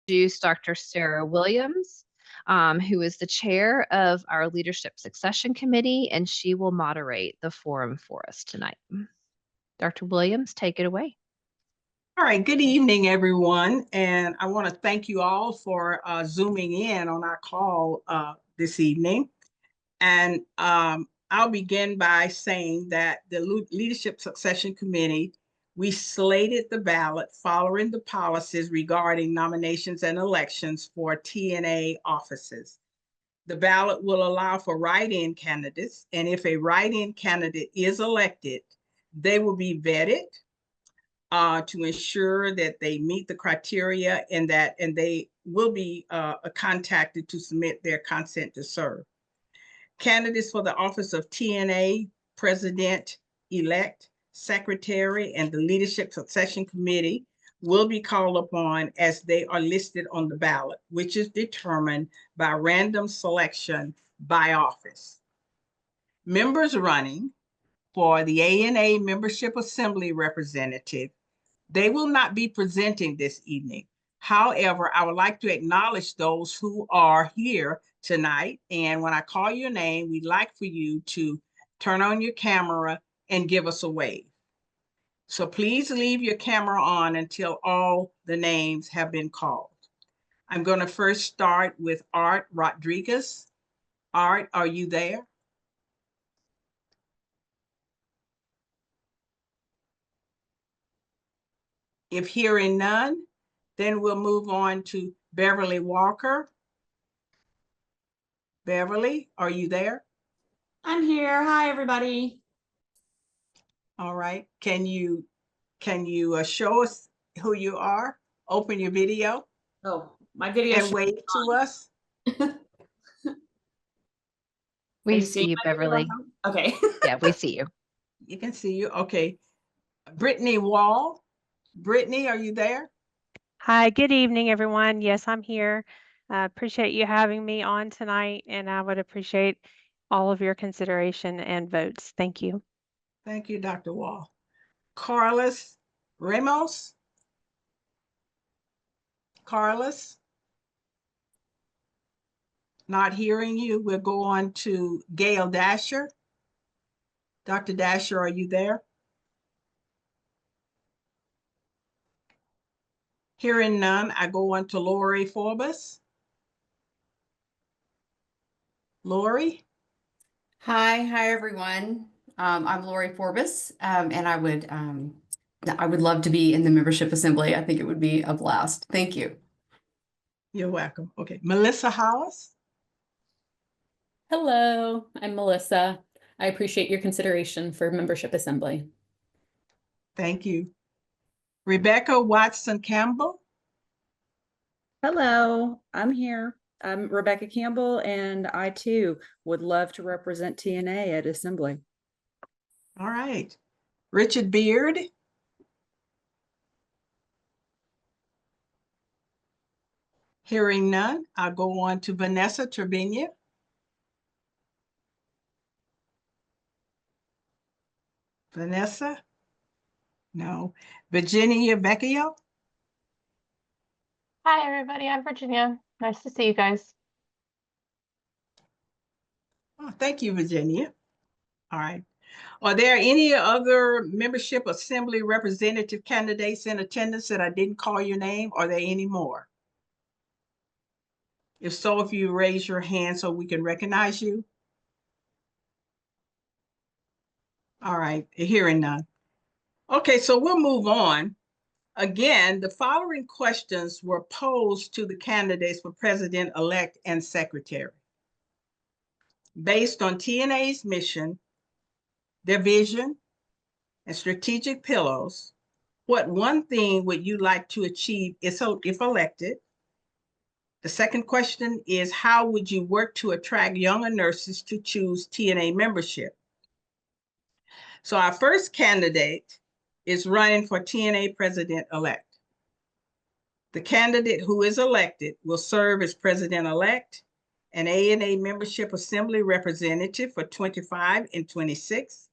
Introduce Dr. Sarah Williams, who is the chair of our Leadership Succession Committee, and she will moderate the forum for us tonight. Dr. Williams, take it away. All right, good evening, everyone. And I want to thank you all for zooming in on our call this evening. And I'll begin by saying that the Leadership Succession Committee, we slated the ballot following the policies regarding nominations and elections for TNA offices. The ballot will allow for write-in candidates, and if a write-in candidate is elected, they will be vetted to ensure that they meet the criteria and they will be contacted to submit their consent to serve. Candidates for the office of TNA President-elect, Secretary, and the Leadership Succession Committee will be called upon as they are listed on the ballot, which is determined by random selection by office. Members running for the ANA Membership Assembly representative, they will not be presenting this evening. However, I would like to acknowledge those who are here tonight. And when I call your name, we'd like for you to turn on your camera and give us a wave. So please leave your camera on until all the names have been called. I'm going to first start with Art Rodriguez. Art, are you there? If hearing none, then we'll move on to Beverly Walker. Beverly, are you there? I'm here. Hi, everybody. All right. Can you show us who you are? Open your video. Oh, my video. And wave to us. We see you, Beverly. Okay. Yeah, we see you. You can see you. Okay. Brittany Wall. Brittany, are you there? Hi, good evening, everyone. Yes, I'm here. Appreciate you having me on tonight, and I would appreciate all of your consideration and votes. Thank you. Thank you, Dr. Wall. Carlos Ramos. Carlos? Not hearing you. We'll go on to Gail Dasher. Dr. Dasher, are you there? Hearing none, I go on to Lori Forbes. Lori? Hi everyone. I'm Lori Forbes, and I would love to be in the membership assembly. I think it would be a blast. Thank you. You're welcome. Okay, Melissa Hollis. Hello, I'm Melissa. I appreciate your consideration for membership assembly. Thank you. Rebecca Watson Campbell. Hello, I'm here. I'm Rebecca Campbell, and I too would love to represent TNA at Assembly. All right. Richard Beard. Hearing none, I'll go on to Vanessa Trevina. Vanessa? No. Virginia Vecchio? Hi, everybody. I'm Virginia. Nice to see you guys. Oh, thank you, Virginia. All right. Are there any other membership assembly representative candidates in attendance that I didn't call your name? Are there any more? If so, if you raise your hand so we can recognize you. All right, hearing none. Okay, so we'll move on. Again, the following questions were posed to the candidates for president-elect and secretary. Based on TNA's mission, their vision, and strategic pillars, what one thing would you like to achieve if elected? The second question is, how would you work to attract younger nurses to choose TNA membership? So our first candidate is running for TNA president-elect. The candidate who is elected will serve as president-elect, an ANA membership assembly representative for 25 and 26,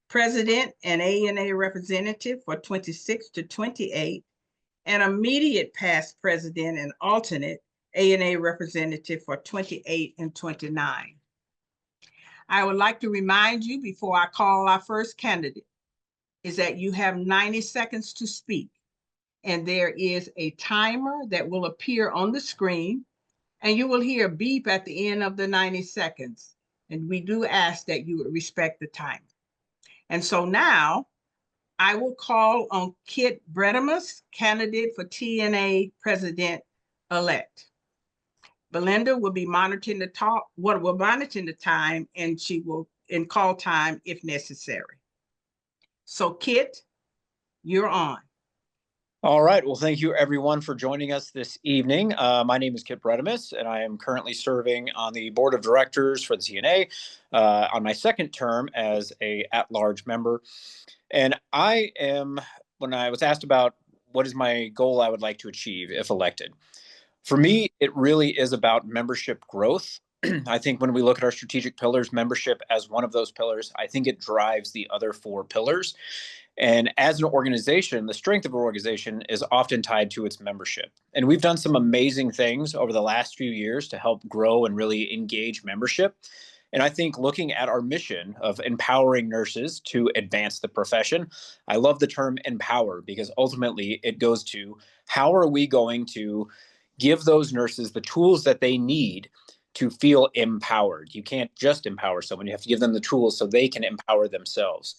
president and ANA representative for 26 to 28, and immediate past president and alternate ANA representative for 28 and 29. I would like to remind you before I call our first candidate is that you have 90 seconds to speak, and there is a timer that will appear on the screen, and you will hear a beep at the end of the 90 seconds. And we do ask that you would respect the time. And so now I will call on Kit Bredimus, candidate for TNA president-elect. Belinda will be monitoring the time, and she will call time if necessary. So Kit, you're on. All right. Well, thank you everyone for joining us this evening. My name is Kit Bredimus, and I am currently serving on the board of directors for the TNA on my second term as a at-large member. And when I was asked about what is my goal I would like to achieve if elected, for me, it really is about membership growth. I think when we look at our strategic pillars, membership as one of those pillars, I think it drives the other 4 pillars. And as an organization, the strength of an organization is often tied to its membership. And we've done some amazing things over the last few years to help grow and really engage membership. And I think looking at our mission of empowering nurses to advance the profession, I love the term empower because ultimately it goes to how are we going to give those nurses the tools that they need to feel empowered. You can't just empower someone, you have to give them the tools so they can empower themselves.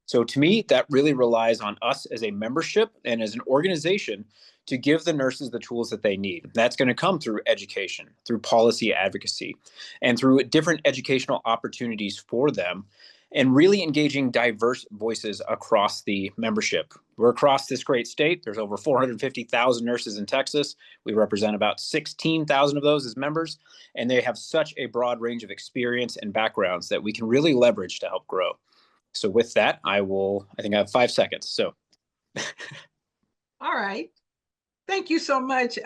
So to me, that really relies on us as a membership and as an organization to give the nurses the tools that they need. That's going to come through education, through policy advocacy, and through different educational opportunities for them, and really engaging diverse voices across the membership. We're across this great state. There's over 450,000 nurses in Texas. We represent about 16,000 of those as members, and they have such a broad range of experience and backgrounds that we can really leverage to help grow. So with that, I think I have 5 seconds. So. All right. Thank you so much,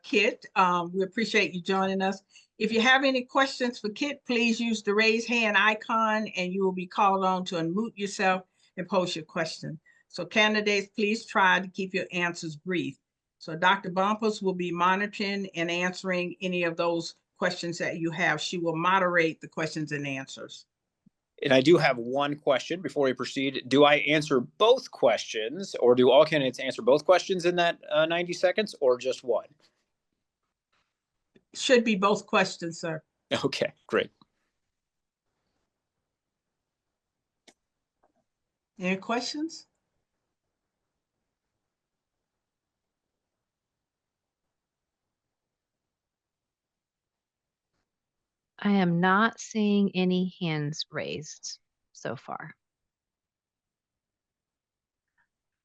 Kit. We appreciate you joining us. If you have any questions for Kit, please use the raise hand icon and you will be called on to unmute yourself and pose your question. So candidates, please try to keep your answers brief. So Dr. Bumpus will be monitoring and answering any of those questions that you have. She will moderate the questions and answers. And I do have one question before we proceed. Do I answer both questions, or do all candidates answer both questions in that 90 seconds, or just one? Should be both questions, sir. Okay, great. Any questions? I am not seeing any hands raised so far.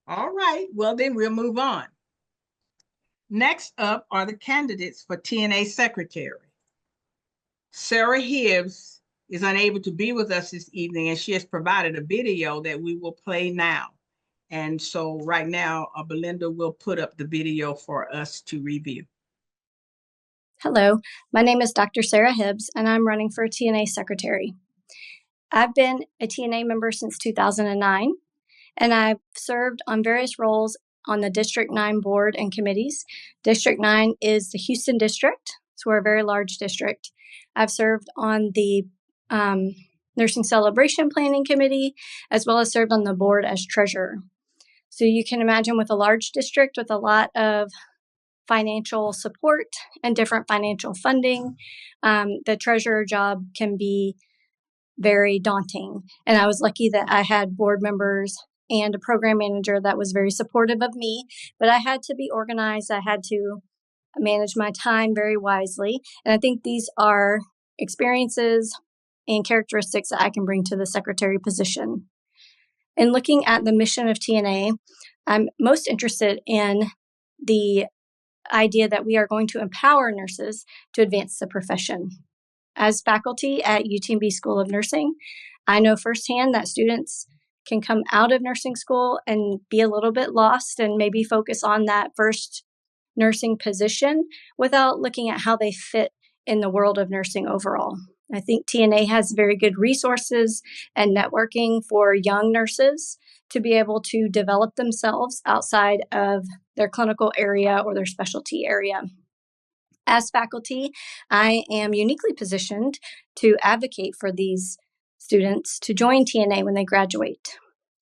All right, well then we'll move on. Next up are the candidates for TNA Secretary. Sarah Hibbs is unable to be with us this evening, and she has provided a video that we will play now. And so right now, Belinda will put up the video for us to review. Hello, my name is Dr. Sarah Hibbs, and I'm running for TNA Secretary. I've been a TNA member since 2009, and I've served on various roles on the District 9 board and committees. District 9 is the Houston district, so we're a very large district. I've served on the Nursing Celebration Planning Committee, as well as served on the board as treasurer. So you can imagine with a large district with a lot of financial support and different financial funding, the treasurer job can be very daunting. And I was lucky that I had board members and a program manager that was very supportive of me, but I had to be organized. I had to manage my time very wisely. And I think these are experiences and characteristics that I can bring to the secretary position. In looking at the mission of TNA, I'm most interested in the idea that we are going to empower nurses to advance the profession. As faculty at UTMB School of Nursing, I know firsthand that students can come out of nursing school and be a little bit lost and maybe focus on that first nursing position without looking at how they fit in the world of nursing overall. I think TNA has very good resources and networking for young nurses to be able to develop themselves outside of their clinical area or their specialty area. As faculty, I am uniquely positioned to advocate for these students to join TNA when they graduate.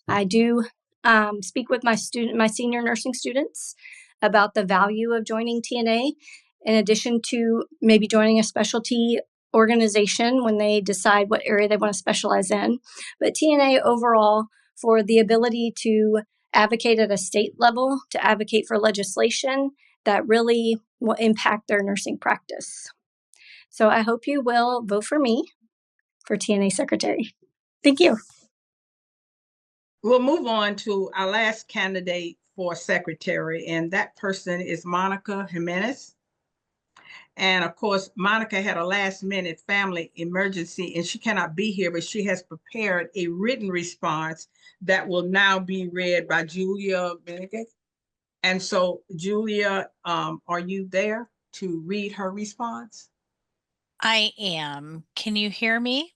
I do speak with my senior nursing students about the value of joining TNA, in addition to maybe joining a specialty organization when they decide what area they want to specialize in. But TNA overall, for the ability to advocate at a state level, to advocate for legislation that really will impact their nursing practice. So I hope you will vote for me for TNA Secretary. Thank you. We'll move on to our last candidate for secretary, and that person is Monica Jimenez. And of course, Monica had a last minute family emergency and she cannot be here, but she has prepared a written response that will now be read by Julia Benedict. And so, Julia, are you there to read her response? I am. Can you hear me?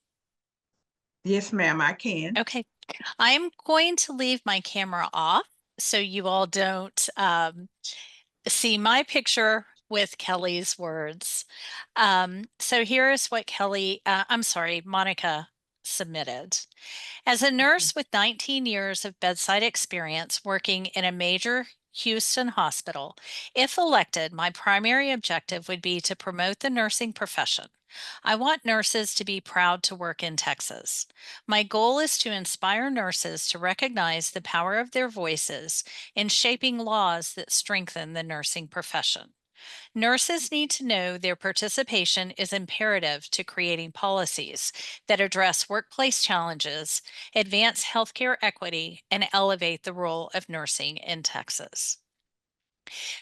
Yes, ma'am, I can. Okay. I'm going to leave my camera off so you all don't see my picture with Kelly's words. So here is what Monica submitted. As a nurse with 19 years of bedside experience working in a major Houston hospital, if elected, my primary objective would be to promote the nursing profession. I want nurses to be proud to work in Texas. My goal is to inspire nurses to recognize the power of their voices in shaping laws that strengthen the nursing profession. Nurses need to know their participation is imperative to creating policies that address workplace challenges, advance healthcare equity, and elevate the role of nursing in Texas.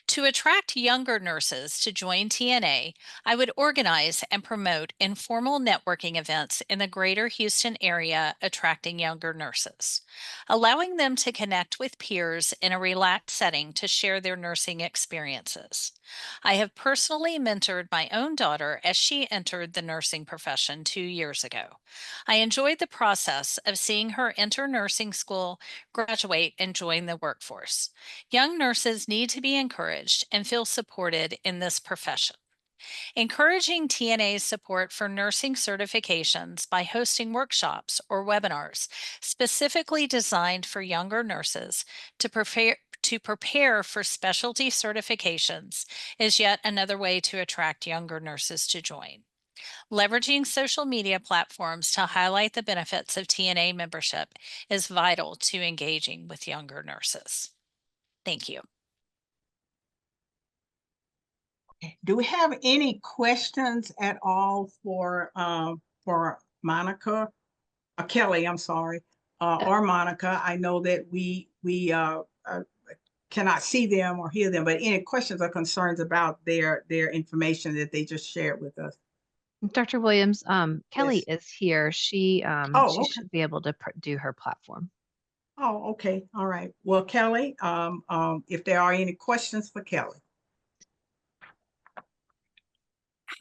To attract younger nurses to join TNA, I would organize and promote informal networking events in the greater Houston area, attracting younger nurses, allowing them to connect with peers in a relaxed setting to share their nursing experiences. I have personally mentored my own daughter as she entered the nursing profession 2 years ago. I enjoyed the process of seeing her enter nursing school, graduate, and join the workforce. Young nurses need to be encouraged and feel supported in this profession. Encouraging TNA's support for nursing certifications by hosting workshops or webinars specifically designed for younger nurses to prepare for specialty certifications is yet another way to attract younger nurses to join. Leveraging social media platforms to highlight the benefits of TNA membership is vital to engaging with younger nurses. Thank you. Do we have any questions at all for Monica? Kelly, I'm sorry, or Monica? I know that we cannot see them or hear them, but any questions or concerns about their information that they just shared with us? Dr. Williams, Kelly Yes. is here. She Okay. should be able to do her platform. Oh, okay. All right. Well, Kelly, if there are any questions for Kelly.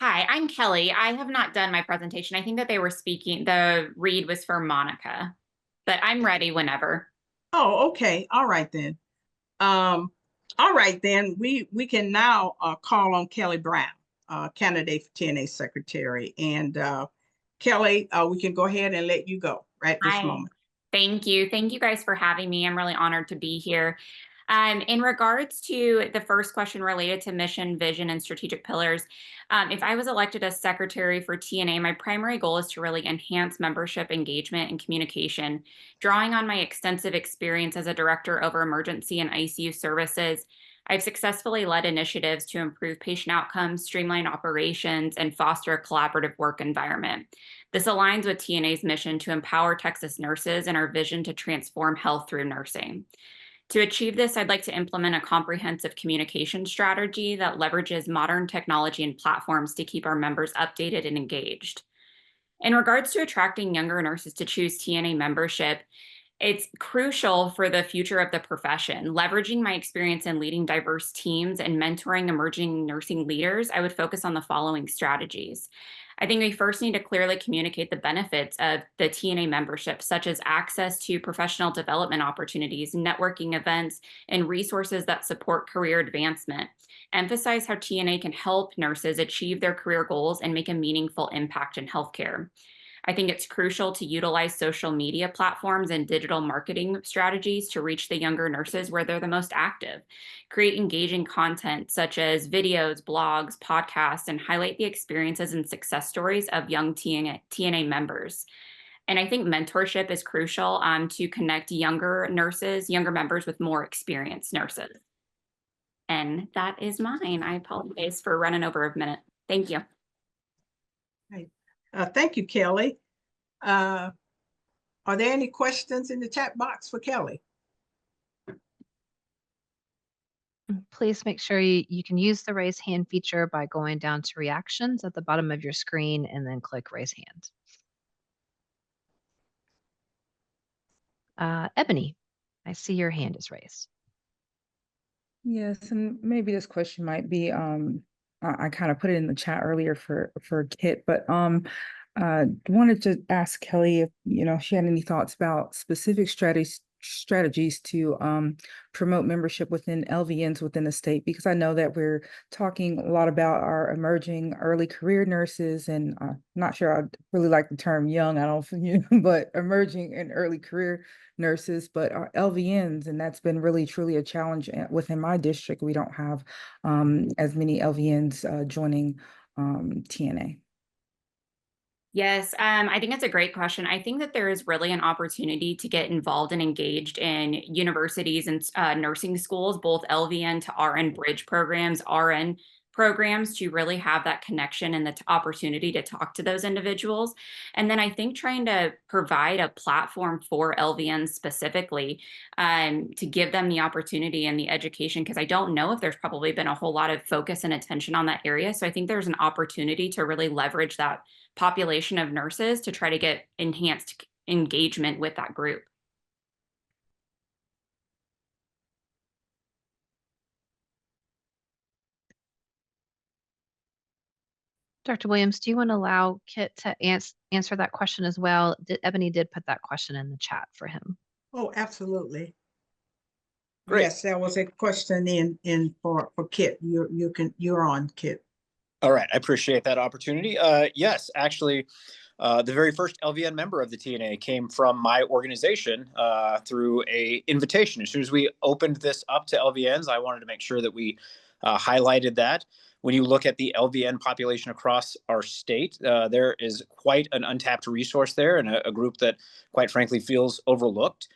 Hi, I'm Kelly. I have not done my presentation. I think that they were speaking, the read was for Monica, but I'm ready whenever. Oh, okay. All right then. All right then. We can now call on Kelly Brown, candidate for TNA secretary. And Kelly, we can go ahead and let you go right this moment. Thank you. Thank you guys for having me. I'm really honored to be here. In regards to the first question related to mission, vision, and strategic pillars, if I was elected as secretary for TNA, my primary goal is to really enhance membership engagement and communication. Drawing on my extensive experience as a director over emergency and ICU services, I've successfully led initiatives to improve patient outcomes, streamline operations, and foster a collaborative work environment. This aligns with TNA's mission to empower Texas nurses and our vision to transform health through nursing. To achieve this, I'd like to implement a comprehensive communication strategy that leverages modern technology and platforms to keep our members updated and engaged. In regards to attracting younger nurses to choose TNA membership, it's crucial for the future of the profession. Leveraging my experience in leading diverse teams and mentoring emerging nursing leaders, I would focus on the following strategies. I think we first need to clearly communicate the benefits of the TNA membership, such as access to professional development opportunities, networking events, and resources that support career advancement. Emphasize how TNA can help nurses achieve their career goals and make a meaningful impact in healthcare. I think it's crucial to utilize social media platforms and digital marketing strategies to reach the younger nurses where they're the most active. Create engaging content such as videos, blogs, podcasts, and highlight the experiences and success stories of young TNA members. And I think mentorship is crucial to connect younger members with more experienced nurses. And that is mine. I apologize for running over a minute. Thank you. Thank you, Kelly. Are there any questions in the chat box for Kelly? Please make sure you can use the raise hand feature by going down to reactions at the bottom of your screen and then click raise hand. Ebony, I see your hand is raised. Yes, and maybe this question might be, I kind of put it in the chat earlier for Kit, but wanted to ask Kelly if, she had any thoughts about specific strategies to promote membership within LVNs within the state, because I know that we're talking a lot about our emerging early career nurses, and I'm not sure I really like the term young, I don't, but emerging and early career nurses, but our LVNs, and that's been really truly a challenge within my district. We don't have as many LVNs joining TNA. Yes, I think it's a great question. I think that there is really an opportunity to get involved and engaged in universities and nursing schools, both LVN to RN bridge programs, RN programs, to really have that connection and the opportunity to talk to those individuals. And then I think trying to provide a platform for LVNs specifically to give them the opportunity and the education, because I don't know if there's probably been a whole lot of focus and attention on that area. So I think there's an opportunity to really leverage that population of nurses to try to get enhanced engagement with that group. Dr. Williams, do you want to allow Kit to answer that question as well? Ebony did put that question in the chat for him. Oh, absolutely. Great. Yes, there was a question in for Kit. You're on, Kit. All right, I appreciate that opportunity. Yes, actually, the very first LVN member of the TNA came from my organization through a invitation. As soon as we opened this up to LVNs, I wanted to make sure that we highlighted that. When you look at the LVN population across our state, there is quite an untapped resource there, and a group that, quite frankly, feels overlooked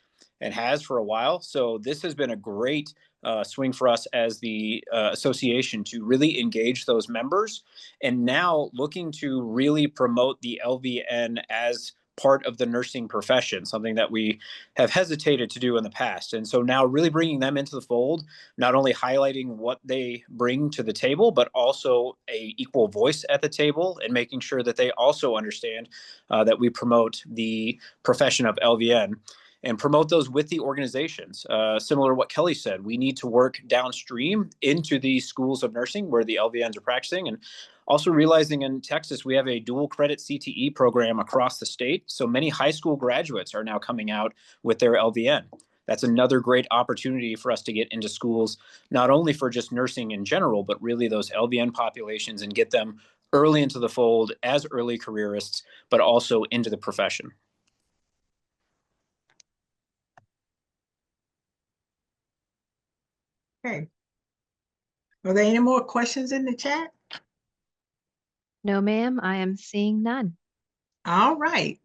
and has for a while. So this has been a great swing for us as the association to really engage those members, and now looking to really promote the LVN as part of the nursing profession, something that we have hesitated to do in the past. And so now really bringing them into the fold, not only highlighting what they bring to the table, but also a equal voice at the table, and making sure that they also understand that we promote the profession of LVN and promote those with the organizations. Similar to what Kelly said, we need to work downstream into the schools of nursing where the LVNs are practicing, and also realizing in Texas, we have a dual credit CTE program across the state. So many high school graduates are now coming out with their LVN. That's another great opportunity for us to get into schools, not only for just nursing in general, but really those LVN populations, and get them early into the fold as early careerists, but also into the profession. Okay. Are there any more questions in the chat? No, ma'am, I am seeing none. All right.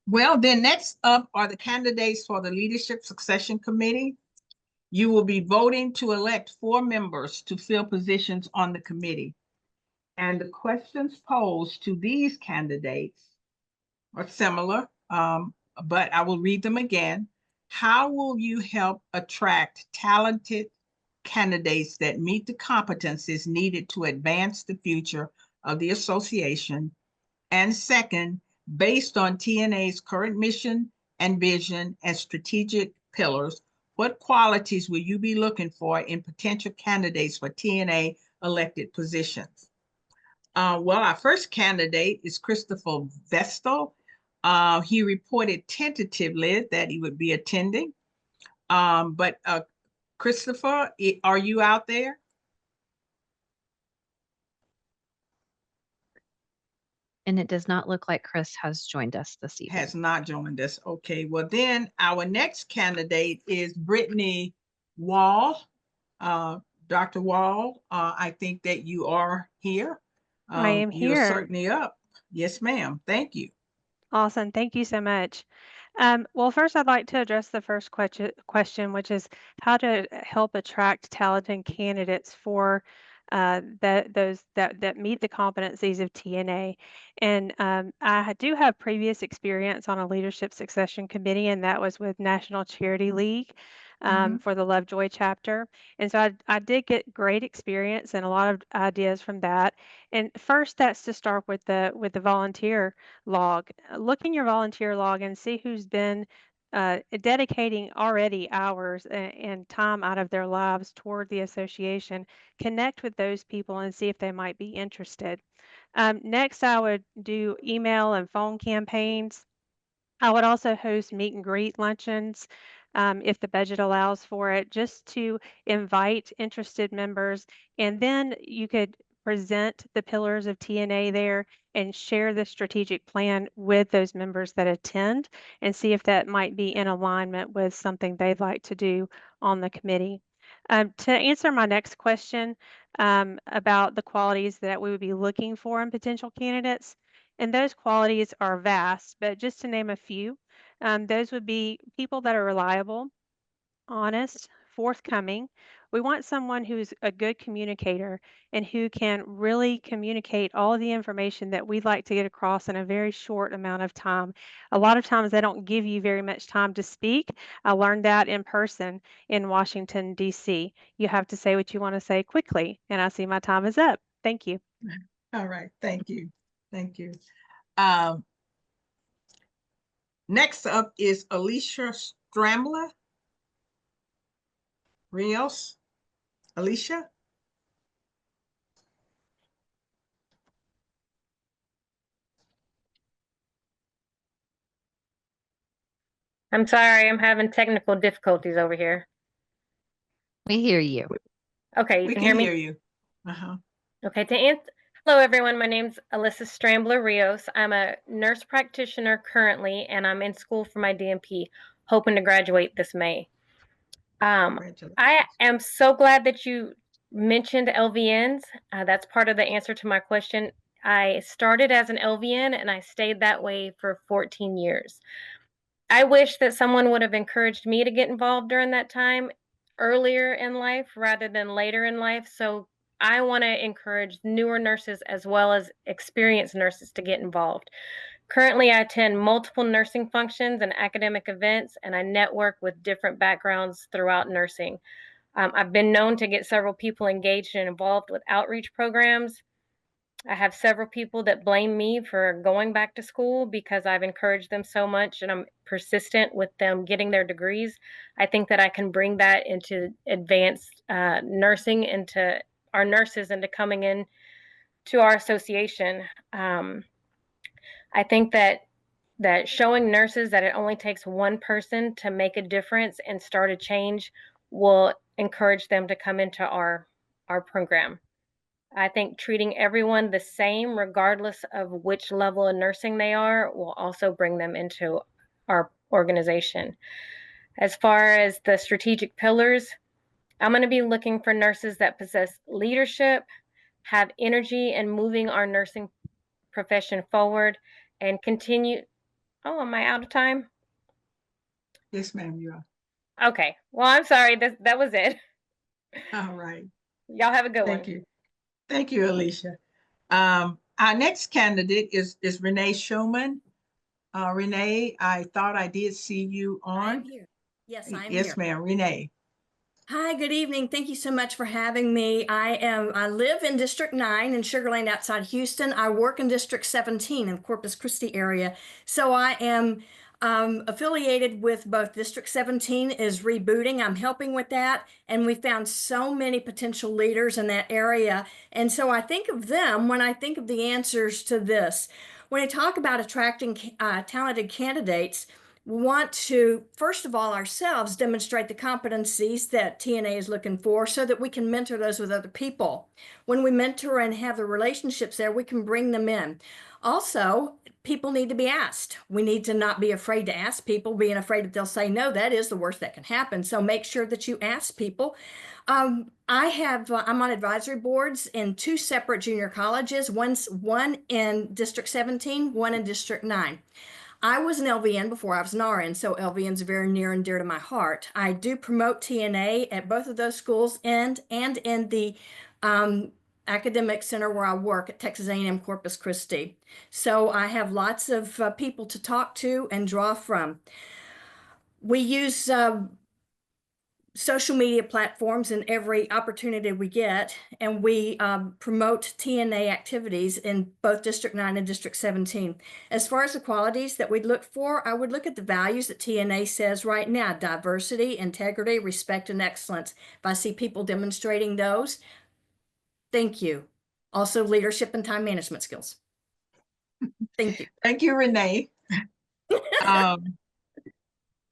Well, then next up are the candidates for the Leadership Succession Committee. You will be voting to elect 4 members to fill positions on the committee. And the questions posed to these candidates are similar, but I will read them again. How will you help attract talented candidates that meet the competencies needed to advance the future of the association? And second, based on TNA's current mission and vision and strategic pillars, what qualities will you be looking for in potential candidates for TNA elected positions? Well, our first candidate is Christopher Vestal. He reported tentatively that he would be attending. But Christopher, are you out there? And it does not look like Chris has joined us this evening. Has not joined us. Okay, well then our next candidate is Brittany Wall. Dr. Wall, I think that you are here. I am You're here. certainly up. Yes, ma'am. Thank you. Awesome. Thank you so much. Well, first, I'd like to address the first question, which is how to help attract talented candidates for those that meet the competencies of TNA. And I do have previous experience on a leadership succession committee, and that was with National Charity League for the Lovejoy chapter. And so I did get great experience and a lot of ideas from that. And first, that's to start with the volunteer log. Look in your volunteer log and see who's been dedicating already hours and time out of their lives toward the association. Connect with those people and see if they might be interested. Next, I would do email and phone campaigns. I would also host meet and greet luncheons if the budget allows for it, just to invite interested members. And then you could present the pillars of TNA there and share the strategic plan with those members that attend and see if that might be in alignment with something they'd like to do on the committee. To answer my next question about the qualities that we would be looking for in potential candidates, and those qualities are vast, but just to name a few, those would be people that are reliable, honest, forthcoming. We want someone who's a good communicator and who can really communicate all of the information that we'd like to get across in a very short amount of time. A lot of times they don't give you very much time to speak. I learned that in person in Washington, D.C. You have to say what you want to say quickly, and I see my time is up. Thank you. All right. Thank you. Thank you. Next up is Alicia Stramler. Rios. Alicia? I'm sorry, I'm having technical difficulties over here. We hear you. Okay, you We can hear me? you. Uh-huh. Okay, hello everyone, my name's Alyssa Strambler Rios. I'm a nurse practitioner currently, and I'm in school for my DNP, hoping to graduate this May. I am so glad that you mentioned LVNs. That's part of the answer to my question. I started as an LVN and I stayed that way for 14 years. I wish that someone would have encouraged me to get involved during that time earlier in life rather than later in life. So I want to encourage newer nurses as well as experienced nurses to get involved. Currently, I attend multiple nursing functions and academic events, and I network with different backgrounds throughout nursing. I've been known to get several people engaged and involved with outreach programs. I have several people that blame me for going back to school because I've encouraged them so much and I'm persistent with them getting their degrees. I think that I can bring that into advanced nursing, into our nurses, into coming in to our association. I think that showing nurses that it only takes one person to make a difference and start a change will encourage them to come into our program. I think treating everyone the same, regardless of which level of nursing they are, will also bring them into our organization. As far as the strategic pillars, I'm going to be looking for nurses that possess leadership, have energy in moving our nursing profession forward, and continue. Oh, am I out of time? Yes, ma'am, you are. Okay. Well, I'm sorry. That was it. All right. Y'all have a good one. Thank you. Thank you, Alicia. Our next candidate is Renee Schumann. Renee, I thought I did see you on. I'm here. Yes, I'm here. Yes, ma'am. Renee. Hi, good evening. Thank you so much for having me. I live in District 9 in Sugar Land outside Houston. I work in District 17 in the Corpus Christi area. So I am affiliated with both District 17 is rebooting. I'm helping with that. And we found so many potential leaders in that area. And so I think of them when I think of the answers to this. When I talk about attracting talented candidates, we want to, first of all, ourselves demonstrate the competencies that TNA is looking for so that we can mentor those with other people. When we mentor and have the relationships there, we can bring them in. Also, people need to be asked. We need to not be afraid to ask people. Being afraid that they'll say no, that is the worst that can happen. So make sure that you ask people. I'm on advisory boards in 2 separate junior colleges, one in District 17, one in District 9. I was an LVN before I was an RN, so LVN is very near and dear to my heart. I do promote TNA at both of those schools and in the academic center where I work at Texas A&M Corpus Christi. So I have lots of people to talk to and draw from. We use social media platforms in every opportunity we get, and we promote TNA activities in both District 9 and District 17. As far as the qualities that we'd look for, I would look at the values that TNA says right now: diversity, integrity, respect, and excellence. If I see people demonstrating those, thank you. Also, leadership and time management skills. Thank you. Thank you, Renee.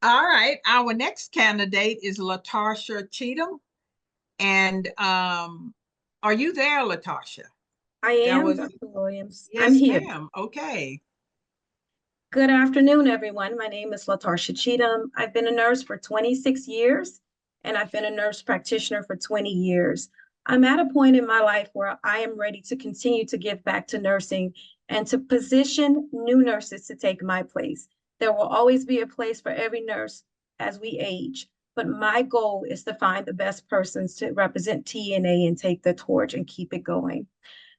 All right, our next candidate is LaTarsha Cheatham. And are you there, LaTarsha? I am, Dr. Williams. Yes, I'm here. ma'am. Okay. Good afternoon, everyone. My name is LaTarsha Cheatham. I've been a nurse for 26 years, and I've been a nurse practitioner for 20 years. I'm at a point in my life where I am ready to continue to give back to nursing and to position new nurses to take my place. There will always be a place for every nurse as we age, but my goal is to find the best persons to represent TNA and take the torch and keep it going.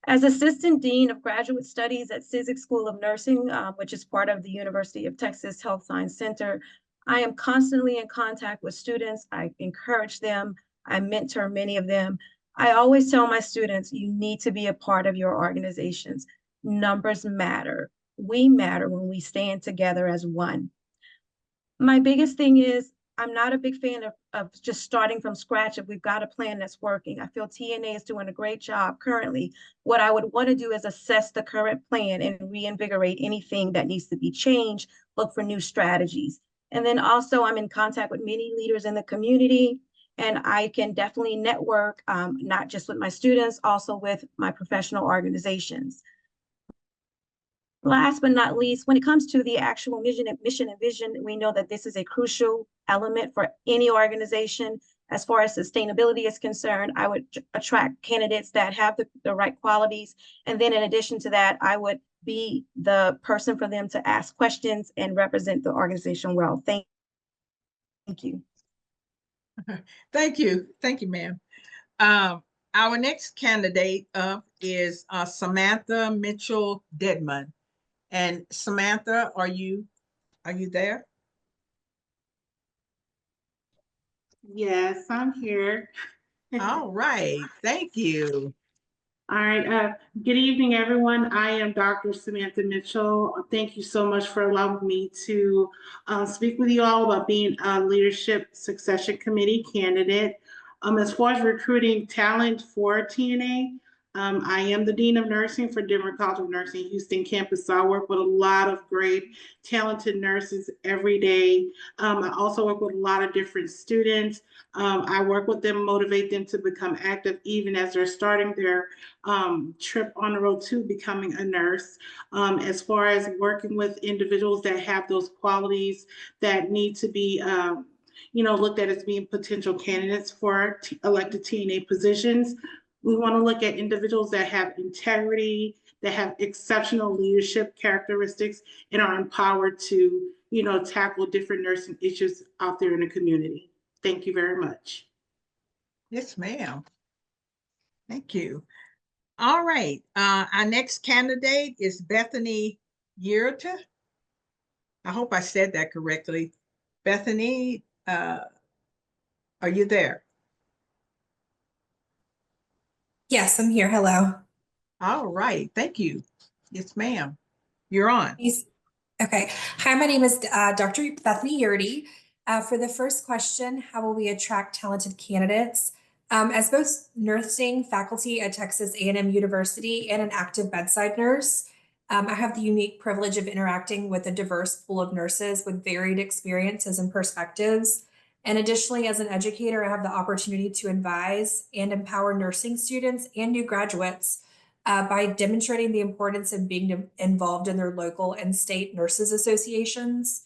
As Assistant Dean of Graduate Studies at Cizik School of Nursing, which is part of the University of Texas Health Science Center, I am constantly in contact with students. I encourage them. I mentor many of them. I always tell my students, you need to be a part of your organizations. Numbers matter. We matter when we stand together as one. My biggest thing is I'm not a big fan of just starting from scratch if we've got a plan that's working. I feel TNA is doing a great job currently. What I would want to do is assess the current plan and reinvigorate anything that needs to be changed, look for new strategies. And then also I'm in contact with many leaders in the community, and I can definitely network, not just with my students, also with my professional organizations. Last but not least, when it comes to the actual mission and vision, we know that this is a crucial element for any organization. As far as sustainability is concerned, I would attract candidates that have the right qualities. And then in addition to that, I would be the person for them to ask questions and represent the organization well. Thank you. Thank you. Thank you, ma'am. Our next candidate is Samantha Mitchell Dedman. And Samantha, are you there? Yes, I'm here. All right, thank you. All right, good evening, everyone. I am Dr. Samantha Mitchell. Thank you so much for allowing me to speak with you all about being a Leadership Succession Committee candidate. As far as recruiting talent for TNA, I am the Dean of Nursing for Denver College of Nursing Houston campus, so I work with a lot of great, talented nurses every day. I also work with a lot of different students. I work with them, motivate them to become active even as they're starting their trip on the road to becoming a nurse. As far as working with individuals that have those qualities that need to be looked at as being potential candidates for elected TNA positions. We want to look at individuals that have integrity, that have exceptional leadership characteristics, and are empowered to, tackle different nursing issues out there in the community. Thank you very much. Yes, ma'am. Thank you. All right, our next candidate is Bethany Yurta. I hope I said that correctly. Bethany, are you there? Yes, I'm here. Hello. All right, thank you. Yes, ma'am. You're on. Okay. Hi, my name is Dr. Bethany Yurdy. For the first question, how will we attract talented candidates? As both nursing faculty at Texas A&M University and an active bedside nurse, I have the unique privilege of interacting with a diverse pool of nurses with varied experiences and perspectives. And additionally, as an educator, I have the opportunity to advise and empower nursing students and new graduates by demonstrating the importance of being involved in their local and state nurses associations.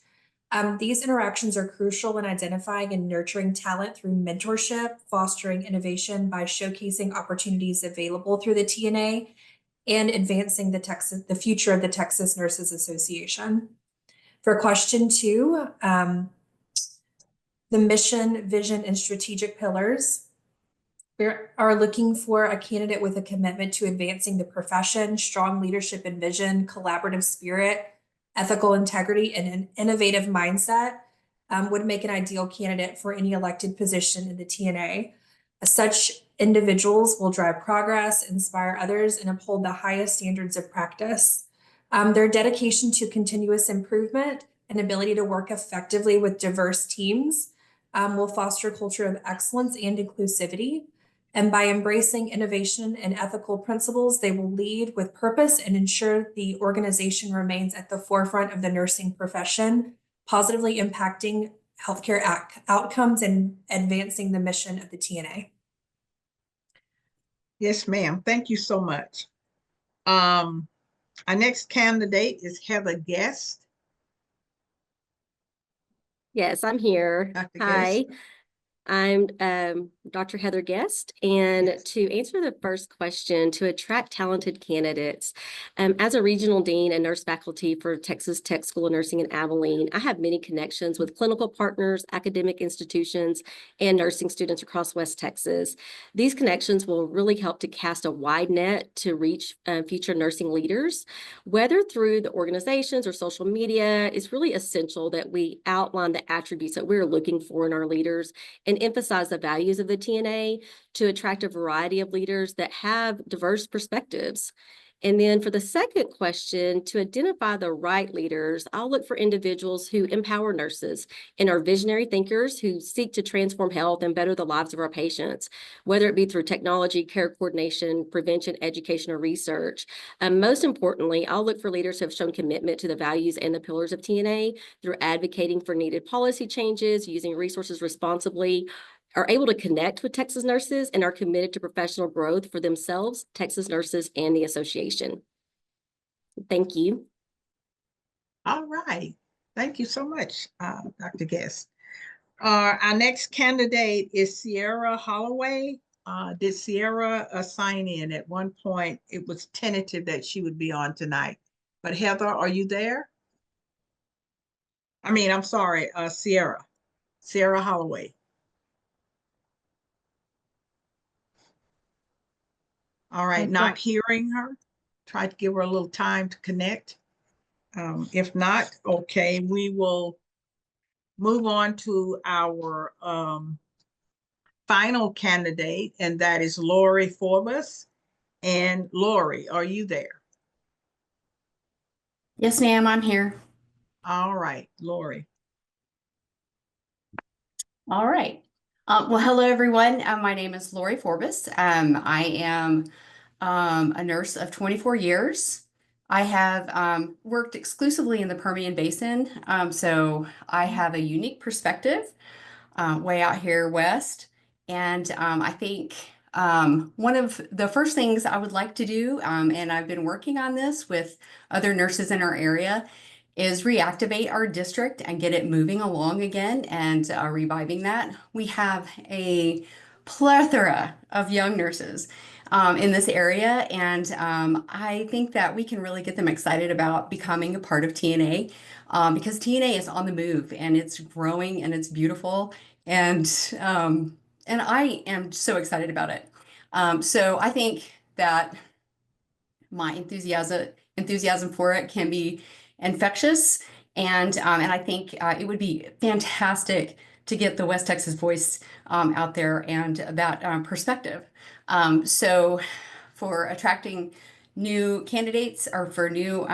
These interactions are crucial in identifying and nurturing talent through mentorship, fostering innovation by showcasing opportunities available through the TNA, and advancing the future of the Texas Nurses Association. For question 2, the mission, vision, and strategic pillars. We are looking for a candidate with a commitment to advancing the profession, strong leadership and vision, collaborative spirit, ethical integrity, and an innovative mindset would make an ideal candidate for any elected position in the TNA. Such individuals will drive progress, inspire others, and uphold the highest standards of practice. Their dedication to continuous improvement and ability to work effectively with diverse teams will foster a culture of excellence and inclusivity. And by embracing innovation and ethical principles, they will lead with purpose and ensure the organization remains at the forefront of the nursing profession, positively impacting healthcare outcomes and advancing the mission of the TNA. Yes, ma'am. Thank you so much. Our next candidate is Heather Guest. Yes, I'm here. Dr. Hi. Guest. I'm Dr. Heather Guest, and to answer the first question, to attract talented candidates, as a regional dean and nurse faculty for Texas Tech School of Nursing in Abilene, I have many connections with clinical partners, academic institutions, and nursing students across West Texas. These connections will really help to cast a wide net to reach future nursing leaders. Whether through the organizations or social media, it's really essential that we outline the attributes that we're looking for in our leaders and emphasize the values of the TNA to attract a variety of leaders that have diverse perspectives. And then for the second question, to identify the right leaders, I'll look for individuals who empower nurses and are visionary thinkers who seek to transform health and better the lives of our patients, whether it be through technology, care coordination, prevention, education, or research. Most importantly, I'll look for leaders who have shown commitment to the values and the pillars of TNA through advocating for needed policy changes, using resources responsibly, are able to connect with Texas nurses, and are committed to professional growth for themselves, Texas nurses, and the association. Thank you. All right. Thank you so much, Dr. Guest. Our next candidate is Sierra Holloway. Did Sierra sign in? At one point, it was tentative that she would be on tonight. But Heather, are you there? I'm sorry, Sierra Holloway. All right, not hearing her. Try to give her a little time to connect. If not, okay, we will move on to our final candidate, and that is Lori Forbes. And Lori, are you there? Yes, ma'am, I'm here. All right, Lori. All right. Well, hello, everyone. My name is Lori Forbes. I am a nurse of 24 years. I have worked exclusively in the Permian Basin, so I have a unique perspective way out here west. And I think one of the first things I would like to do, and I've been working on this with other nurses in our area, is reactivate our district and get it moving along again and reviving that. We have a plethora of young nurses in this area, and I think that we can really get them excited about becoming a part of TNA because TNA is on the move and it's growing and it's beautiful, and I am so excited about it. So I think that my enthusiasm for it can be infectious, and I think it would be fantastic to get the West Texas voice out there and that perspective. So for attracting new candidates or for new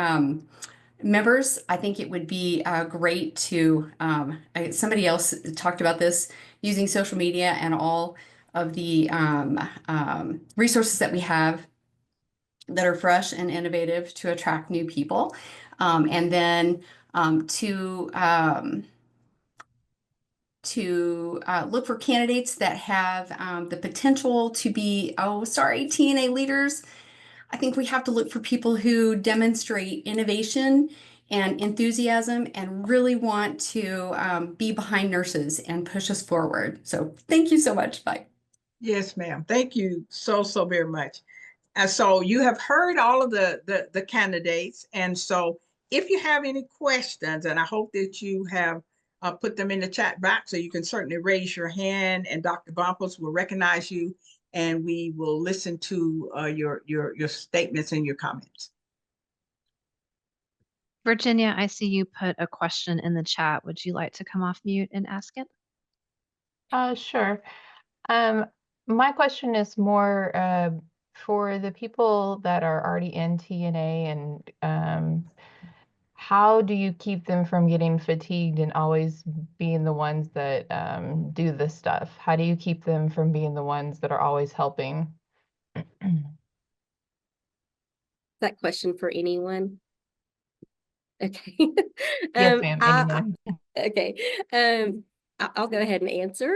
members, I think it would be great to, somebody else talked about this, using social media and all of the resources that we have that are fresh and innovative to attract new people. And then to look for candidates that have the potential to be, TNA leaders. I think we have to look for people who demonstrate innovation and enthusiasm and really want to be behind nurses and push us forward. So thank you so much. Bye. Yes, ma'am. Thank you so very much. And so you have heard all of the candidates. And so if you have any questions, and I hope that you have put them in the chat box, so you can certainly raise your hand and Dr. Bumpus will recognize you and we will listen to your statements and your comments. Virginia, I see you put a question in the chat. Would you like to come off mute and ask it? Sure. My question is more for the people that are already in TNA and how do you keep them from getting fatigued and always being the ones that do this stuff? How do you keep them from being the ones that are always helping? That question for anyone? Okay. Yes, ma'am, anyone. Okay. I'll go ahead and answer.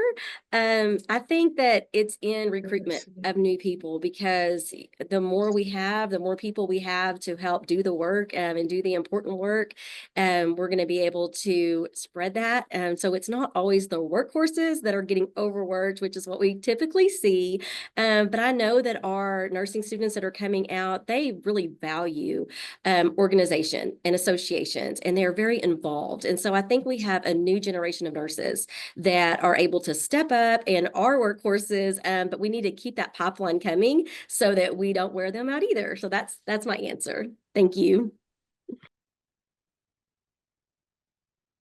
I think that it's in recruitment of new people, because the more we have, the more people we have to help do the work and do the important work, we're going to be able to spread that. So it's not always the workhorses that are getting overworked, which is what we typically see. But I know that our nursing students that are coming out, they really value organization and associations, and they're very involved. And so I think we have a new generation of nurses that are able to step up and are workhorses, but we need to keep that pipeline coming so that we don't wear them out either. So that's my answer. Thank you.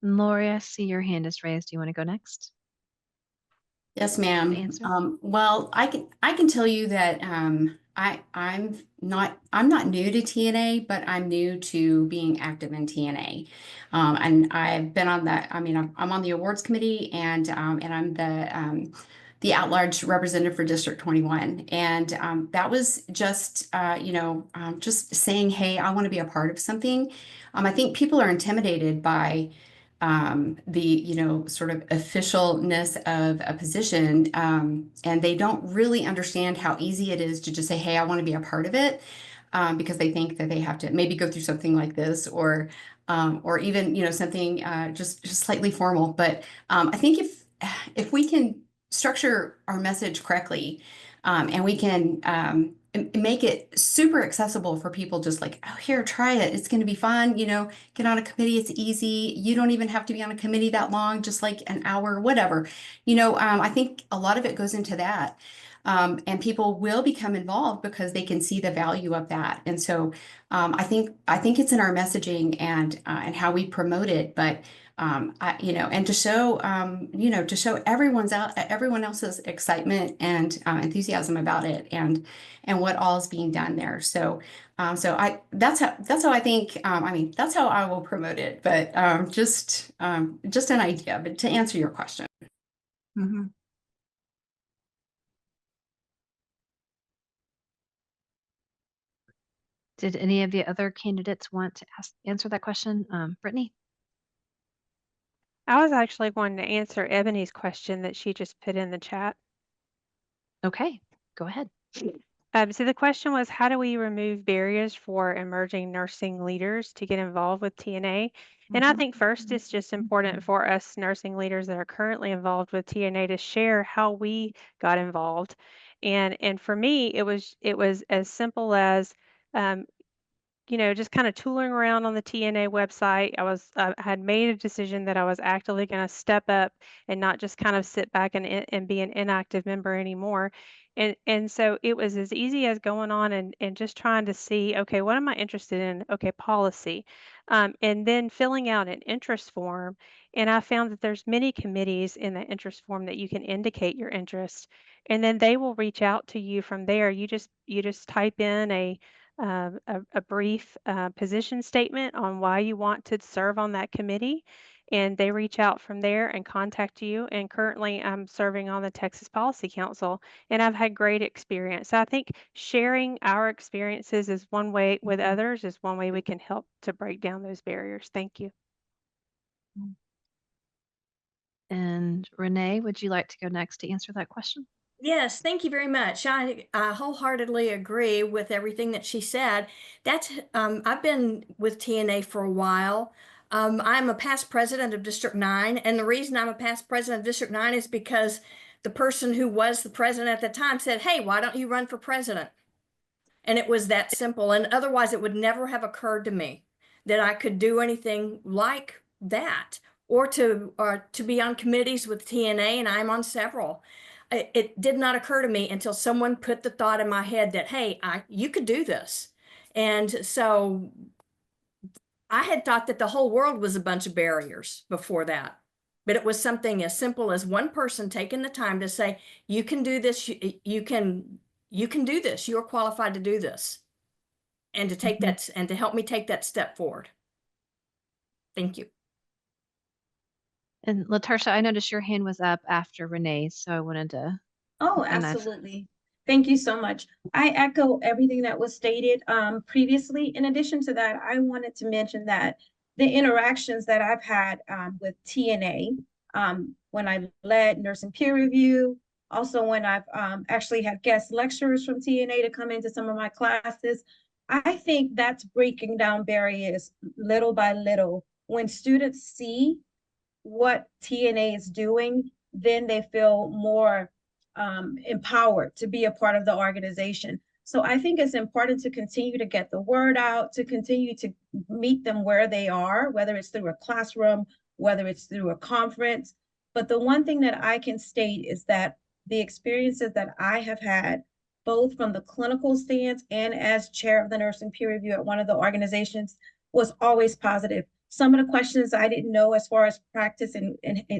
Lori, I see your hand is raised. Do you want to go next? Yes, ma'am. Well, I can tell you that I'm not new to TNA, but I'm new to being active in TNA. And I've been on that. I mean, I'm on the awards committee, and I'm the at-large representative for District 21. And that was just just saying, hey, I want to be a part of something. I think people are intimidated by the sort of officialness of a position, and they don't really understand how easy it is to just say, hey, I want to be a part of it, because they think that they have to maybe go through something like this, or even something just slightly formal. But I think if we can structure our message correctly, and we can make it super accessible for people, just like, oh, here, try it. It's going to be fun. Get on a committee. It's easy. You don't even have to be on a committee that long, just like an hour, whatever. I think a lot of it goes into that. And people will become involved because they can see the value of that. And so I think it's in our messaging and how we promote it. But and to show everyone else's excitement and enthusiasm about it, and what all is being done there. So that's how I think. That's how I will promote it. But just an idea. But to answer your question. Mm-hmm. Did any of the other candidates want to answer that question? Brittany? I was actually going to answer Ebony's question that she just put in the chat. Okay, go ahead. So the question was, how do we remove barriers for emerging nursing leaders to get involved with TNA? And I think first it's just important for us nursing leaders that are currently involved with TNA to share how we got involved. And for me, it was as simple as just kind of tooling around on the TNA website. I had made a decision that I was actively going to step up and not just kind of sit back and be an inactive member anymore. And so it was as easy as going on and just trying to see, okay, what am I interested in? Okay, policy. And then filling out an interest form. And I found that there's many committees in the interest form that you can indicate your interest. And then they will reach out to you from there. You just type in a brief position statement on why you want to serve on that committee, and they reach out from there and contact you. And currently I'm serving on the Texas Policy Council, and I've had great experience. So I think sharing our experiences is one way with others is one way we can help to break down those barriers. Thank you. And Renee, would you like to go next to answer that question? Yes, thank you very much. I wholeheartedly agree with everything that she said. I've been with TNA for a while. I'm a past president of District 9, and the reason I'm a past president of District 9 is because the person who was the president at the time said, "Hey, why don't you run for president?" And it was that simple. And otherwise, it would never have occurred to me that I could do anything like that, or to be on committees with TNA, and I'm on several. It did not occur to me until someone put the thought in my head that, hey, you could do this. And so I had thought that the whole world was a bunch of barriers before that. But it was something as simple as one person taking the time to say, you can do this, you can do this, you're qualified to do this. And to take that, and to help me take that step forward. Thank you. And Latarsha, I noticed your hand was up after Renee, so I wanted to. Oh, absolutely. Thank you so much. I echo everything that was stated previously. In addition to that, I wanted to mention that the interactions that I've had with TNA, when I led nursing peer review, also when I've actually had guest lecturers from TNA to come into some of my classes, I think that's breaking down barriers little by little. When students see what TNA is doing, then they feel more empowered to be a part of the organization. So I think it's important to continue to get the word out, to continue to meet them where they are, whether it's through a classroom, whether it's through a conference. But the one thing that I can state is that the experiences that I have had, both from the clinical stance and as chair of the nursing peer review at one of the organizations, was always positive. Some of the questions I didn't know as far as practice and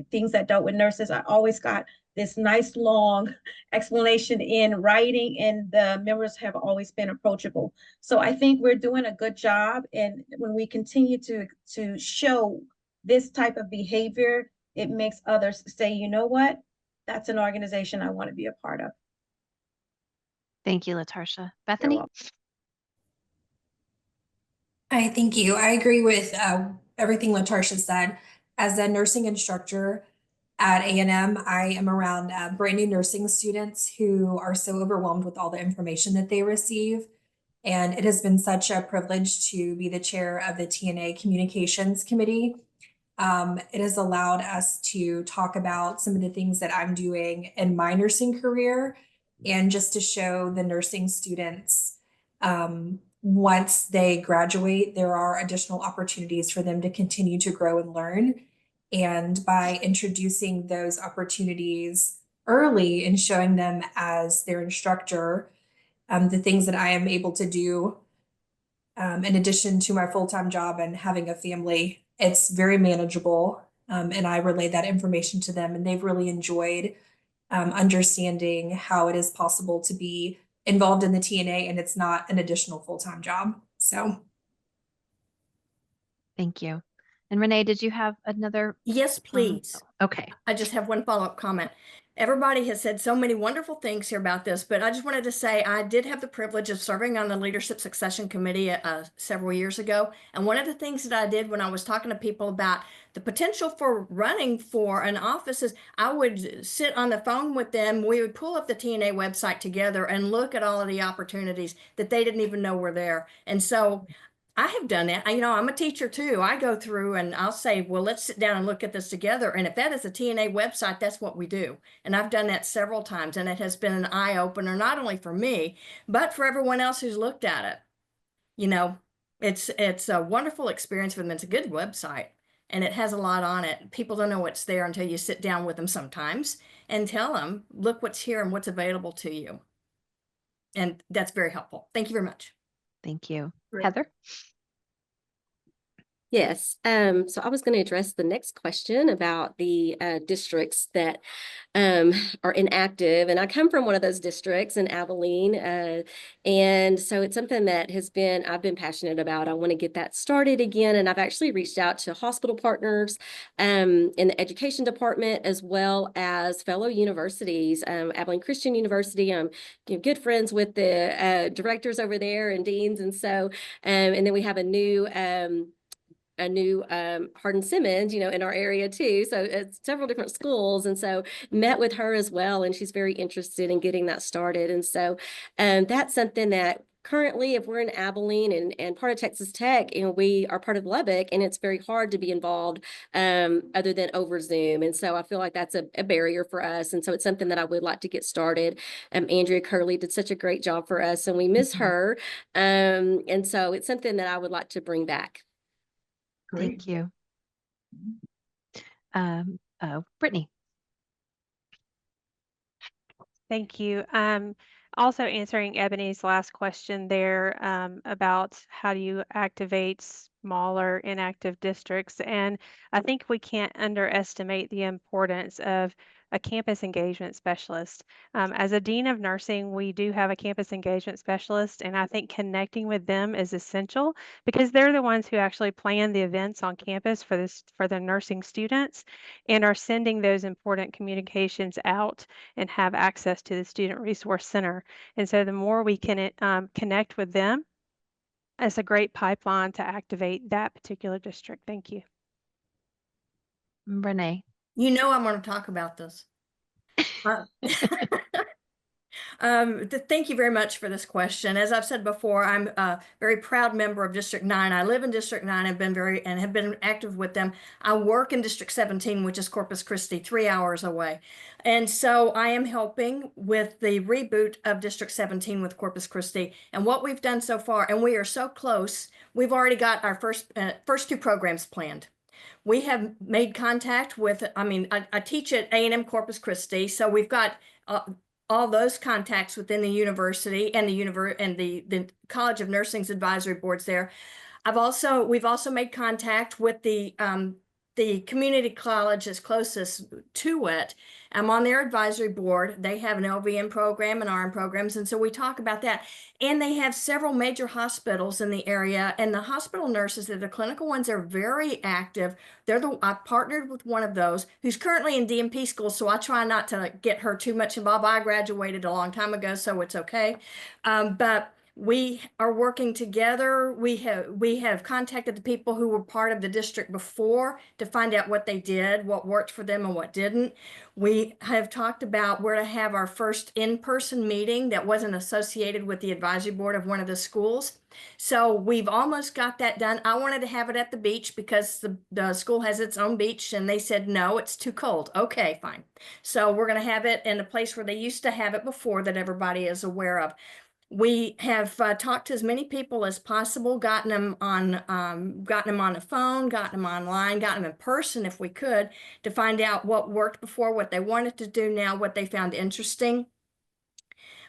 things that dealt with nurses, I always got this nice long explanation in writing, and the members have always been approachable. So I think we're doing a good job. And when we continue to show this type of behavior, it makes others say, you know what, that's an organization I want to be a part of. Thank you, Latarsha. Bethany? Hi, thank you. I agree with everything Latarsha said. As a nursing instructor at A&M, I am around brand new nursing students who are so overwhelmed with all the information that they receive. And it has been such a privilege to be the chair of the TNA Communications Committee. It has allowed us to talk about some of the things that I'm doing in my nursing career, and just to show the nursing students once they graduate, there are additional opportunities for them to continue to grow and learn. And by introducing those opportunities early and showing them as their instructor, the things that I am able to do in addition to my full-time job and having a family, it's very manageable. And I relay that information to them, and they've really enjoyed understanding how it is possible to be involved in the TNA and it's not an additional full-time job. So. Thank you. And Renee, did you have another? Yes, please. Okay. I just have one follow-up comment. Everybody has said so many wonderful things here about this, but I just wanted to say I did have the privilege of serving on the Leadership Succession Committee several years ago. And one of the things that I did when I was talking to people about the potential for running for an office is I would sit on the phone with them. We would pull up the TNA website together and look at all of the opportunities that they didn't even know were there. And so I have done that. I'm a teacher too. I go through and I'll say, well, let's sit down and look at this together. And if that is a TNA website, that's what we do. And I've done that several times. And it has been an eye opener, not only for me, but for everyone else who's looked at it. It's a wonderful experience for them. It's a good website and it has a lot on it. People don't know what's there until you sit down with them sometimes and tell them, look what's here and what's available to you. And that's very helpful. Thank you very much. Thank you. Heather? Yes, so I was going to address the next question about the districts that are inactive. And I come from one of those districts in Abilene. And so it's something that I've been passionate about. I want to get that started again. And I've actually reached out to hospital partners in the education department, as well as fellow universities, Abilene Christian University. I'm good friends with the directors over there and deans. And so, and then we have a new Hardin Simmons, in our area too. So it's several different schools. And so met with her as well. And she's very interested in getting that started. And so that's something that currently, if we're in Abilene and part of Texas Tech, we are part of Lubbock, and it's very hard to be involved other than over Zoom. And so I feel like that's a barrier for us. And so it's something that I would like to get started. Andrea Curley did such a great job for us, and we miss her. And so it's something that I would like to bring back. Thank you. Brittany. Thank you. Also answering Ebony's last question there about how do you activate smaller inactive districts. And I think we can't underestimate the importance of a campus engagement specialist. As a dean of nursing, we do have a campus engagement specialist, and I think connecting with them is essential because they're the ones who actually plan the events on campus for the nursing students and are sending those important communications out and have access to the Student Resource Center. And so the more we can connect with them, it's a great pipeline to activate that particular district. Thank you. Renee. I'm going to talk about this. Thank you very much for this question. As I've said before, I'm a very proud member of District 9. I live in District 9. I've been have been active with them. I work in District 17, which is Corpus Christi, 3 hours away. And so I am helping with the reboot of District 17 with Corpus Christi. And what we've done so far, and we are so close, we've already got our first 2 programs planned. We have made contact with, I teach at A&M Corpus Christi, so we've got all those contacts within the university and the College of Nursing's advisory boards there. We've also made contact with the community colleges closest to it. I'm on their advisory board. They have an LVN program and RN programs, and so we talk about that. And they have several major hospitals in the area, and the hospital nurses, the clinical ones, are very active. I partnered with one of those who's currently in DMP school, so I try not to get her too much involved. I graduated a long time ago, so it's okay. But we are working together. We have contacted the people who were part of the district before to find out what they did, what worked for them and what didn't. We have talked about where to have our first in-person meeting that wasn't associated with the advisory board of one of the schools. So we've almost got that done. I wanted to have it at the beach because the school has its own beach, and they said, no, it's too cold. Okay, fine. So we're going to have it in a place where they used to have it before that everybody is aware of. We have talked to as many people as possible, gotten them on the phone, gotten them online, gotten them in person if we could, to find out what worked before, what they wanted to do now, what they found interesting.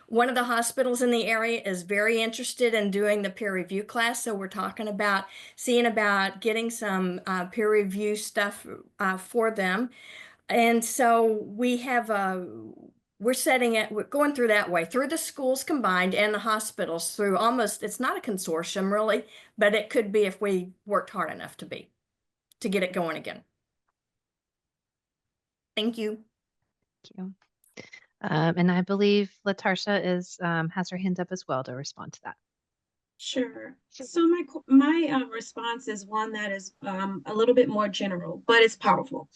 One of the hospitals in the area is very interested in doing the peer review class, so we're talking about seeing about getting some peer review stuff for them. And so we have we're going through that way, through the schools combined and the hospitals, through it's not a consortium really, but it could be if we worked hard enough to get it going again. Thank you. Thank you. And I believe Latarsha has her hand up as well to respond to that. Sure. So my response is one that is a little bit more general, but it's powerful.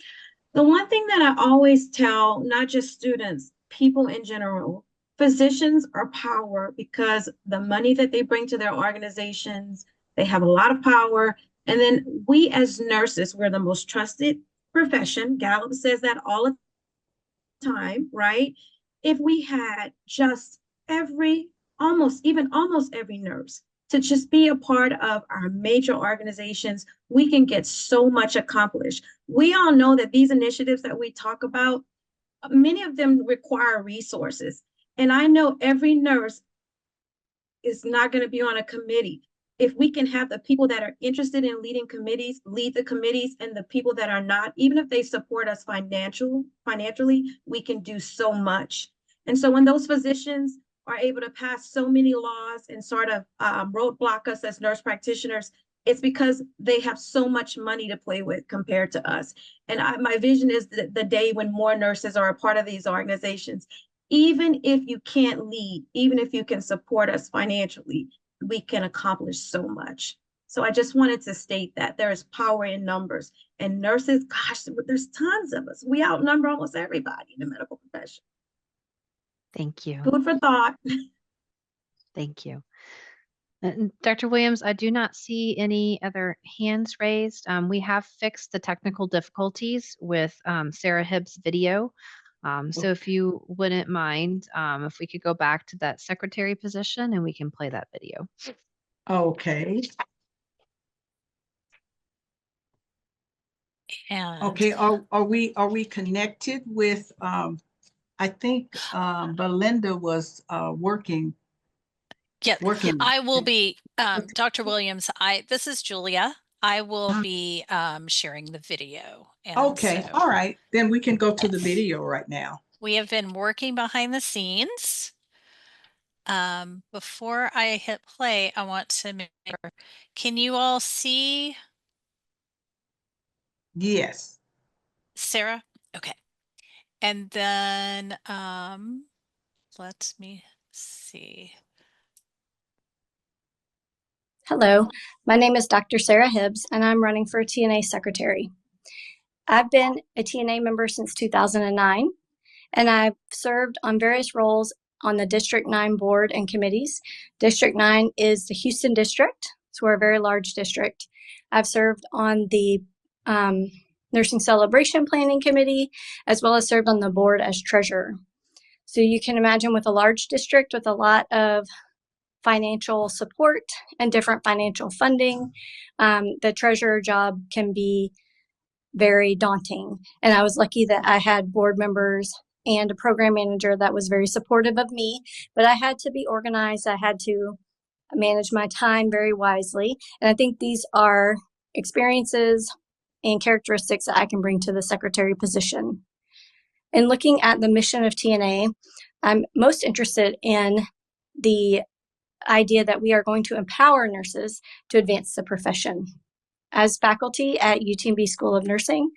The one thing that I always tell, not just students, people in general, physicians are power because the money that they bring to their organizations, they have a lot of power. And then we as nurses, we're the most trusted profession. Gallup says that all the time, right? If we had just almost every nurse to just be a part of our major organizations, we can get so much accomplished. We all know that these initiatives that we talk about, many of them require resources. And I know every nurse is not going to be on a committee, if we can have the people that are interested in leading committees lead the committees, and the people that are not, even if they support us financially, we can do so much. And so when those physicians are able to pass so many laws and sort of roadblock us as nurse practitioners, it's because they have so much money to play with compared to us. And my vision is that the day when more nurses are a part of these organizations, even if you can't lead, even if you can support us financially, we can accomplish so much. So I just wanted to state that there is power in numbers, and nurses, gosh, there's tons of us. We outnumber almost everybody in the medical profession. Thank you. Food for thought. Thank you. Dr. Williams, I do not see any other hands raised. We have fixed the technical difficulties with Sarah Hibbs' video. So if you wouldn't mind, if we could go back to that secretary position and we can play that video. Okay. And Okay, are we connected with I think Belinda was working. yeah, Working. I will be Dr. Williams. This is Julia. I will be sharing the video. And Okay, so all right. Then we can go to the video right now. we have been working behind the scenes. Before I hit play, I want to make sure, can you all see Yes. Sarah? Okay. And then let me see. Hello, my name is Dr. Sarah Hibbs, and I'm running for TNA secretary. I've been a TNA member since 2009, and I've served on various roles on the District 9 board and committees. District 9 is the Houston district, so we're a very large district. I've served on the Nursing Celebration Planning Committee, as well as served on the board as treasurer. So you can imagine, with a large district with a lot of financial support and different financial funding, the treasurer job can be very daunting. And I was lucky that I had board members and a program manager that was very supportive of me, but I had to be organized. I had to manage my time very wisely. And I think these are experiences and characteristics that I can bring to the secretary position. In looking at the mission of TNA, I'm most interested in the idea that we are going to empower nurses to advance the profession. As faculty at UTMB School of Nursing,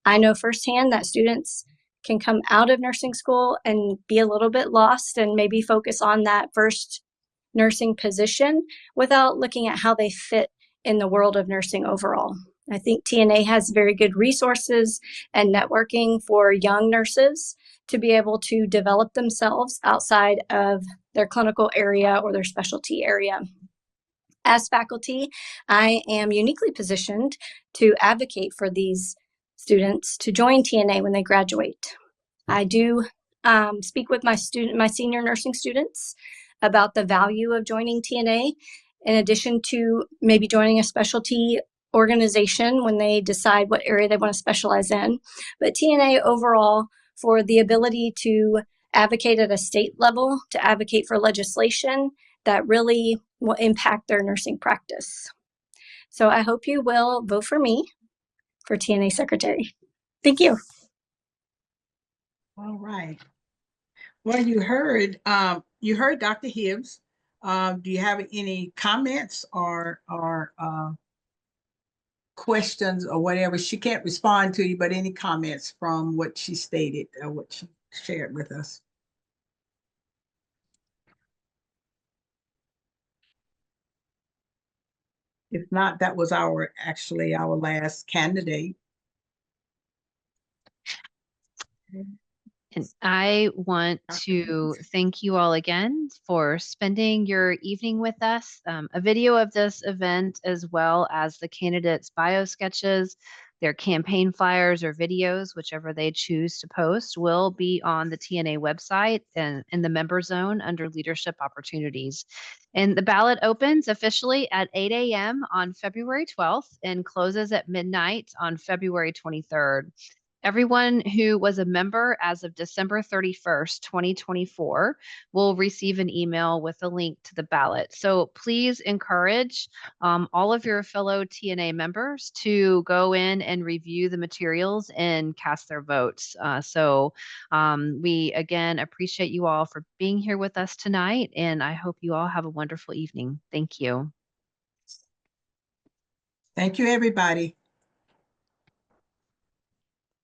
I know firsthand that students can come out of nursing school and be a little bit lost and maybe focus on that first nursing position without looking at how they fit in the world of nursing overall. I think TNA has very good resources and networking for young nurses to be able to develop themselves outside of their clinical area or their specialty area. As faculty, I am uniquely positioned to advocate for these students to join TNA when they graduate. I do speak with my senior nursing students about the value of joining TNA, in addition to maybe joining a specialty organization when they decide what area they want to specialize in. But TNA overall, for the ability to advocate at a state level, to advocate for legislation that really will impact their nursing practice. So I hope you will vote for me for TNA secretary. Thank you. All right. Well, you heard Dr. Hibbs. Do you have any comments or questions or whatever? She can't respond to you, but any comments from what she stated or what she shared with us? If not, that was actually our last candidate. And I want to thank you all again for spending your evening with us. A video of this event, as well as the candidates' bio sketches, their campaign flyers or videos, whichever they choose to post, will be on the TNA website and in the member zone under leadership opportunities. And the ballot opens officially at 8 a.m. on February 12th and closes at midnight on February 23rd. Everyone who was a member as of December 31st, 2024 will receive an email with a link to the ballot. So please encourage all of your fellow TNA members to go in and review the materials and cast their votes. We again appreciate you all for being here with us tonight, and I hope you all have a wonderful evening. Thank you. Thank you, everybody.